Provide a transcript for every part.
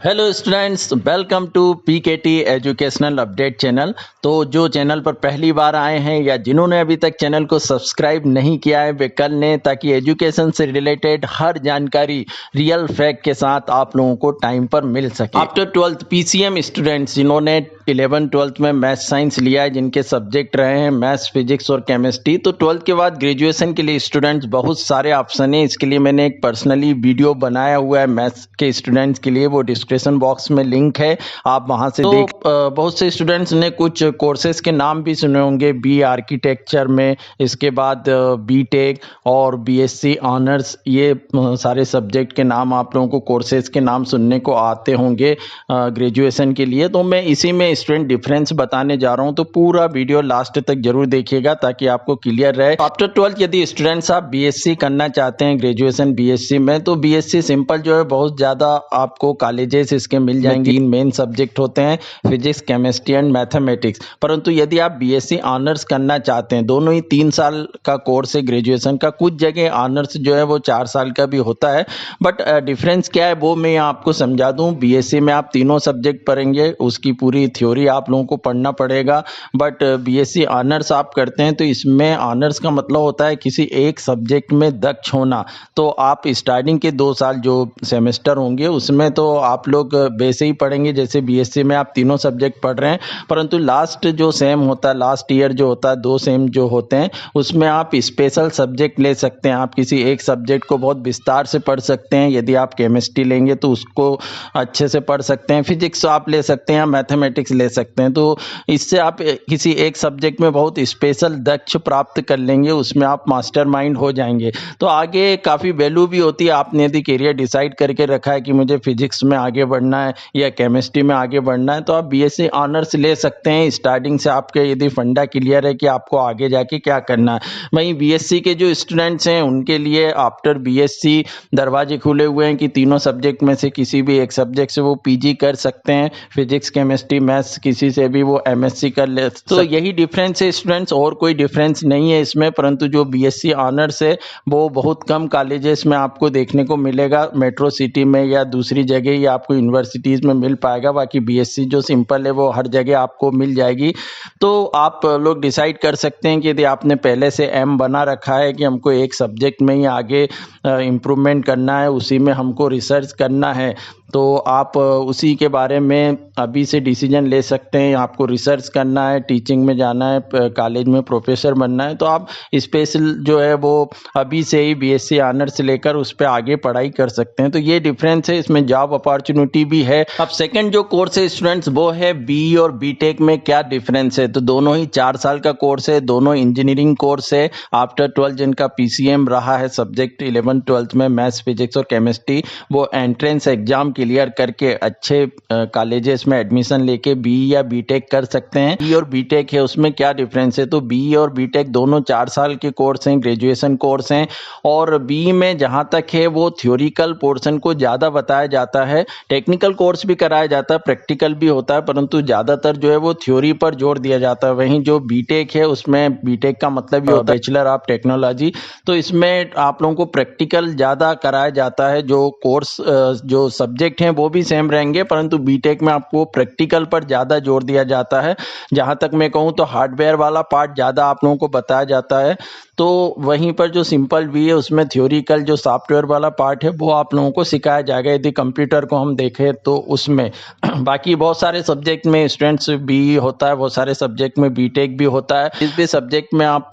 Hello students, welcome to PKT educational update channel. तो जो channel पर पहली बार आए हैं या जिन्होंने अभी तक चैनल को सब्सक्राइब नहीं किया है वे कर लें, ताकि एजुकेशन से रिलेटेड हर जानकारी रियल फैक्ट के साथ आप लोगों को टाइम पर मिल सके। आफ्टर 12th पीसीएम स्टूडेंट्स जिन्होंने 11th-12th में मैथ साइंस लिया है, जिनके सब्जेक्ट रहे हैं मैथ्स, फिजिक्स और केमिस्ट्री, तो 12th के बाद ग्रेजुएशन के लिए स्टूडेंट्स बहुत सारे ऑप्शन है। इसके लिए मैंने एक पर्सनली वीडियो बनाया हुआ है मैथ्स के स्टूडेंट्स के लिए, वो डिस्क्रिप्शन बॉक्स में लिंक है, आप वहां से देख। बहुत से स्टूडेंट्स ने कुछ कोर्सेज के नाम भी सुने होंगे, बी आर्किटेक्चर में, इसके बाद बी टेक और बीएससी ऑनर्स, ये सारे सब्जेक्ट के नाम आप लोगों को कोर्सेज के नाम सुनने को आते होंगे ग्रेजुएशन के लिए। तो मैं इसी में स्टूडेंट डिफरेंस बताने जा रहा हूं, तो पूरा वीडियो लास्ट तक जरूर देखिएगा ताकि आपको क्लियर रहे। आफ्टर 12th यदि स्टूडेंट्स आप बीएससी करना चाहते हैं, ग्रेजुएशन बीएससी में, तो बीएससी सिंपल जो है बहुत ज्यादा आपको कॉलेजेस इसके मिल जाएंगे। 3 मेन सब्जेक्ट होते हैं, फिजिक्स, केमिस्ट्री एंड मैथमेटिक्स। परंतु यदि आप बीएससी ऑनर्स करना चाहते हैं, दोनों ही 3 साल का कोर्स है ग्रेजुएशन का, कुछ जगह ऑनर्स जो है वो 4 साल का भी होता है, बट डिफरेंस क्या है वो मैं आपको समझा दूं। बीएससी में आप तीनों सब्जेक्ट पढ़ेंगे, उसकी पूरी थ्योरी आप लोगों को पढ़ना पड़ेगा, बट बीएससी ऑनर्स आप करते हैं तो इसमें ऑनर्स का मतलब होता है किसी एक सब्जेक्ट में दक्ष होना। तो आप स्टार्टिंग के 2 साल जो सेमेस्टर होंगे उसमें तो आप लोग वैसे ही पढ़ेंगे जैसे बीएससी में आप तीनों सब्जेक्ट पढ़ रहे हैं, परंतु लास्ट जो सेम होता है, लास्ट ईयर जो होता है, 2 सेम जो होते हैं, उसमें आप स्पेशल सब्जेक्ट ले सकते हैं। आप किसी एक सब्जेक्ट को बहुत विस्तार से पढ़ सकते हैं। यदि आप केमिस्ट्री लेंगे तो उसको अच्छे से पढ़ सकते हैं, फिजिक्स आप ले सकते हैं, मैथमेटिक्स ले सकते हैं। तो इससे आप किसी एक सब्जेक्ट में बहुत स्पेशल दक्ष प्राप्त कर लेंगे, उसमें आप मास्टरमाइंड हो जाएंगे। तो आगे काफ़ी वैल्यू भी होती है। आपने यदि करियर डिसाइड करके रखा है कि मुझे फिजिक्स में आगे बढ़ना है या केमिस्ट्री में आगे बढ़ना है, तो आप बीएससी ऑनर्स ले सकते हैं। स्टार्टिंग से आपके यदि फंडा क्लियर है कि आपको आगे जाके क्या करना है। वहीं बीएससी के जो स्टूडेंट्स हैं उनके लिए आफ्टर बीएससी दरवाजे खुले हुए हैं कि तीनों सब्जेक्ट में से किसी भी एक सब्जेक्ट से वो पीजी कर सकते हैं। फिजिक्स, केमिस्ट्री, मैथ्स, किसी से भी वो एमएससी कर ले। तो यही डिफरेंस है स्टूडेंट्स, और कोई डिफरेंस नहीं है इसमें। परंतु जो बीएससी ऑनर्स है वो बहुत कम कॉलेजेस में आपको देखने को मिलेगा, मेट्रो सिटी में या दूसरी जगह ही आपको यूनिवर्सिटीज़ में मिल पाएगा। बाकी बीएससी जो सिंपल है वो हर जगह आपको मिल जाएगी। तो आप लोग डिसाइड कर सकते हैं कि यदि आपने पहले से एम बना रखा है कि हमको एक सब्जेक्ट में ही आगे इम्प्रूवमेंट करना है, उसी में हमको रिसर्च करना है, तो आप उसी के बारे में अभी से डिसीजन ले सकते हैं। आपको रिसर्च करना है, टीचिंग में जाना है, कॉलेज में प्रोफेसर बनना है, तो आप स्पेशल जो है वो अभी से ही बीएससी ऑनर्स लेकर उस पर आगे पढ़ाई कर सकते हैं। तो ये डिफरेंस है, इसमें जॉब अपॉर्चुनिटी भी है। अब सेकंड जो कोर्स है स्टूडेंट्स वो है बी और बीटेक में क्या डिफरेंस है। तो दोनों ही 4 साल का कोर्स है, दोनों इंजीनियरिंग कोर्स है। आफ्टर 12 जिनका पीसीएम रहा है सब्जेक्ट 11th-12th में मैथ्स, फिजिक्स और केमिस्ट्री, वो एंट्रेंस एग्जाम क्लियर करके अच्छे कॉलेजेस में एडमिशन लेके बी या बीटेक कर सकते हैं। बी और बीटेक है, उसमें क्या डिफरेंस है। तो बी और बीटेक दोनों 4 साल के कोर्स हैं, ग्रेजुएशन कोर्स हैं, और बी में जहां तक है वो थ्योरिकल पोर्शन को ज़्यादा बताया जाता है। टेक्निकल कोर्स भी कराया जाता है, प्रैक्टिकल भी होता है, परंतु ज़्यादातर जो है वो थ्योरी पर जोर दिया जाता है। वहीं जो बीटेक है उसमें बीटेक का मतलब ही होता है बैचलर ऑफ टेक्नोलॉजी, तो इसमें आप लोगों को प्रैक्टिकल ज़्यादा कराया जाता है। जो कोर्स जो सब्जेक्ट हैं वो भी सेम रहेंगे, परंतु बीटेक में आपको प्रैक्टिकल पर ज़्यादा जोर दिया जाता है। जहाँ तक मैं कहूँ तो हार्डवेयर वाला पार्ट ज़्यादा आप लोगों को बताया जाता है। तो वहीं पर जो सिंपल बी है उसमें थ्योरिकल जो सॉफ्टवेयर वाला पार्ट है वो आप लोगों को सिखाया जाएगा, यदि कंप्यूटर को हम देखें तो उसमें। बाकी बहुत सारे सब्जेक्ट में स्टूडेंट्स बी होता है, बहुत सारे सब्जेक्ट में बीटेक भी होता है। जिस भी सब्जेक्ट में आप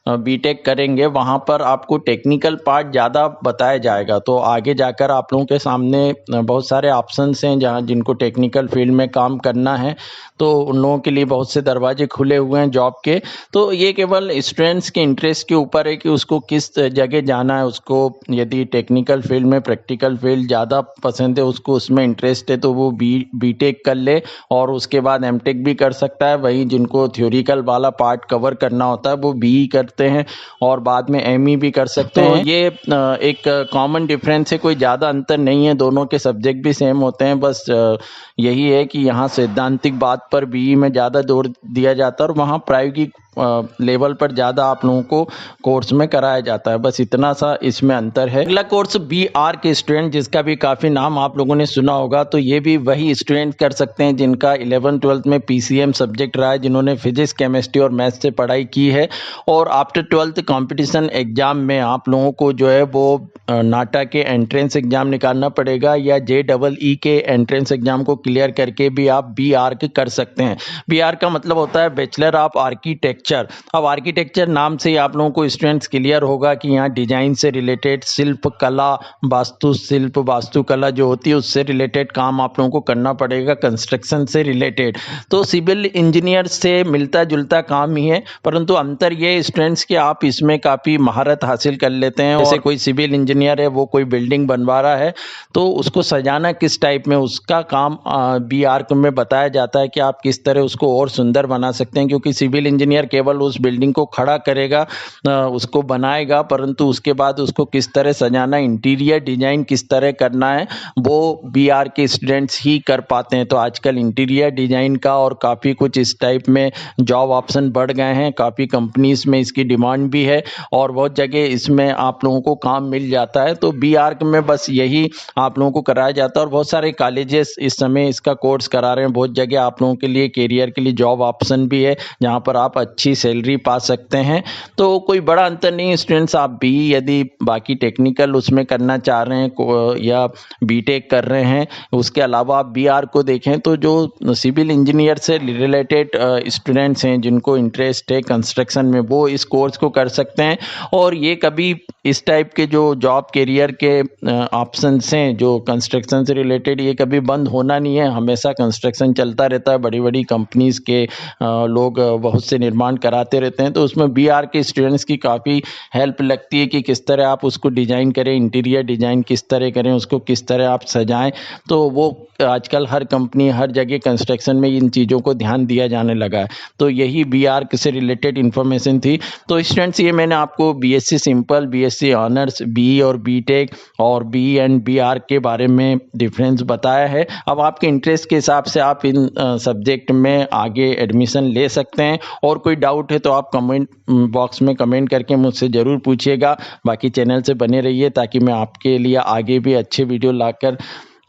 बीटेक करेंगे वहाँ पर आपको टेक्निकल पार्ट ज़्यादा बताया जाएगा। तो आगे जाकर आप लोगों के सामने बहुत सारे ऑप्शंस हैं जहाँ जिनको टेक्निकल फील्ड में काम करना है, तो उन लोगों के लिए बहुत से दरवाजे खुले हुए हैं जॉब के। तो ये केवल स्टूडेंट्स के इंटरेस्ट के ऊपर है कि उसको किस जगह जाना है। उसको यदि टेक्निकल फील्ड में प्रैक्टिकल फील्ड ज़्यादा पसंद है, उसको उसमें इंटरेस्ट है, तो वो बीटेक कर ले और उसके बाद एमटेक भी कर सकता है। वहीं जिनको थ्योरिकल वाला पार्ट कवर करना होता है वो बी करते हैं और बाद में एमई भी कर सकते हैं। ये एक कॉमन डिफरेंस है, कोई ज़्यादा अंतर नहीं है, दोनों के सब्जेक्ट भी सेम होते हैं। बस यही है कि यहाँ सैद्धांतिक बात पर बीई में ज़्यादा जोर दिया जाता है और वहाँ प्रायोगिक लेवल पर ज़्यादा आप लोगों को कोर्स में कराया जाता है, बस इतना सा इसमें अंतर है। अगला कोर्स BR के स्टूडेंट, जिसका भी काफ़ी नाम आप लोगों ने सुना होगा, तो ये भी वही स्टूडेंट कर सकते हैं जिनका 11th-12th में PCM सब्जेक्ट रहा है, जिन्होंने फिजिक्स, केमिस्ट्री और मैथ्स से पढ़ाई की है और आफ्टर 12th कंपटीशन एग्जाम में आप लोगों को जो है वो नाटा के एंट्रेंस एग्जाम निकालना पड़ेगा या JEE के एंट्रेंस एग्जाम को क्लियर करके भी आप BR कर सकते हैं। BR का मतलब होता है बैचलर ऑफ आर्किटेक्चर। अब आर्किटेक्चर नाम से ही आप लोगों को स्टूडेंट्स क्लियर होगा कि यहाँ डिजाइन से रिलेटेड, शिल्प कला, वास्तुशिल्प, वास्तुकला जो होती है उससे रिलेटेड काम आप लोगों को करना पड़ेगा, कंस्ट्रक्शन से रिलेटेड। तो सिविल इंजीनियर से मिलता जुलता काम ही है, परंतु अंतर ये स्टूडेंट्स कि आप इसमें काफ़ी महारत हासिल कर लेते हैं। जैसे कोई सिविल इंजीनियर है, वो कोई बिल्डिंग बनवा रहा है तो उसको सजाना किस टाइप में, उसका काम BR में बताया जाता है कि आप किस तरह उसको और सुंदर बना सकते हैं, क्योंकि सिविल इंजीनियर केवल उस बिल्डिंग को खड़ा करेगा, उसको बनाएगा, परंतु उसके बाद उसको किस तरह सजाना, इंटीरियर डिजाइन किस तरह करना है, वो BR के स्टूडेंट्स ही कर पाते हैं। तो आजकल इंटीरियर डिजाइन का और काफ़ी कुछ इस टाइप में जॉब ऑप्शन बढ़ गए हैं, काफ़ी कंपनीज में इसकी डिमांड भी है और बहुत जगह इसमें आप लोगों को काम मिल जाता है। तो BR में बस यही आप लोगों को कराया जाता है और बहुत सारे कॉलेजेस इस समय इसका कोर्स करा रहे हैं। बहुत जगह आप लोगों के लिए कैरियर के लिए जॉब ऑप्शन भी है जहां पर आप अच्छी सैलरी पा सकते हैं। तो कोई बड़ा अंतर नहीं, स्टूडेंट्स आप भी यदि बाकी टेक्निकल उसमें करना चाह रहे हैं या BTech कर रहे हैं, उसके अलावा आप BR को देखें तो जो सिविल इंजीनियर से रिलेटेड स्टूडेंट्स हैं जिनको इंटरेस्ट है कंस्ट्रक्शन में, वो इस कोर्स को कर सकते हैं और ये कभी इस टाइप के जो जॉब कैरियर के ऑप्शंस हैं जो कंस्ट्रक्शन से रिलेटेड, ये कभी बंद होना नहीं है, हमेशा कंस्ट्रक्शन चलता रहता है। बड़ी बड़ी कंपनीज के लोग बहुत से निर्माण कराते रहते हैं, तो उसमें BR के स्टूडेंट्स की काफ़ी हेल्प लगती है कि किस तरह आप उसको डिज़ाइन करें, इंटीरियर डिज़ाइन किस तरह करें, उसको किस तरह आप सजाएं। तो वो आजकल हर कंपनी, हर जगह कंस्ट्रक्शन में इन चीज़ों को ध्यान दिया जाने लगा है। तो यही BR से रिलेटेड इन्फॉर्मेशन थी। तो स्टूडेंट्स, ये मैंने आपको BSc simple, BSc honours, BE और BTech और BE एंड BR के बारे में डिफरेंस बताया है। अब आपके इंटरेस्ट के हिसाब से आप इन सब्जेक्ट में आगे एडमिशन ले सकते हैं और कोई डाउट है तो आप कमेंट बॉक्स में कमेंट करके मुझसे ज़रूर पूछिएगा। बाकी चैनल से बने रहिए ताकि मैं आपके लिए आगे भी अच्छे वीडियो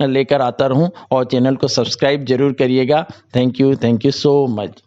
लेकर आता रहूं और चैनल को सब्सक्राइब जरूर करिएगा। Thank you so much.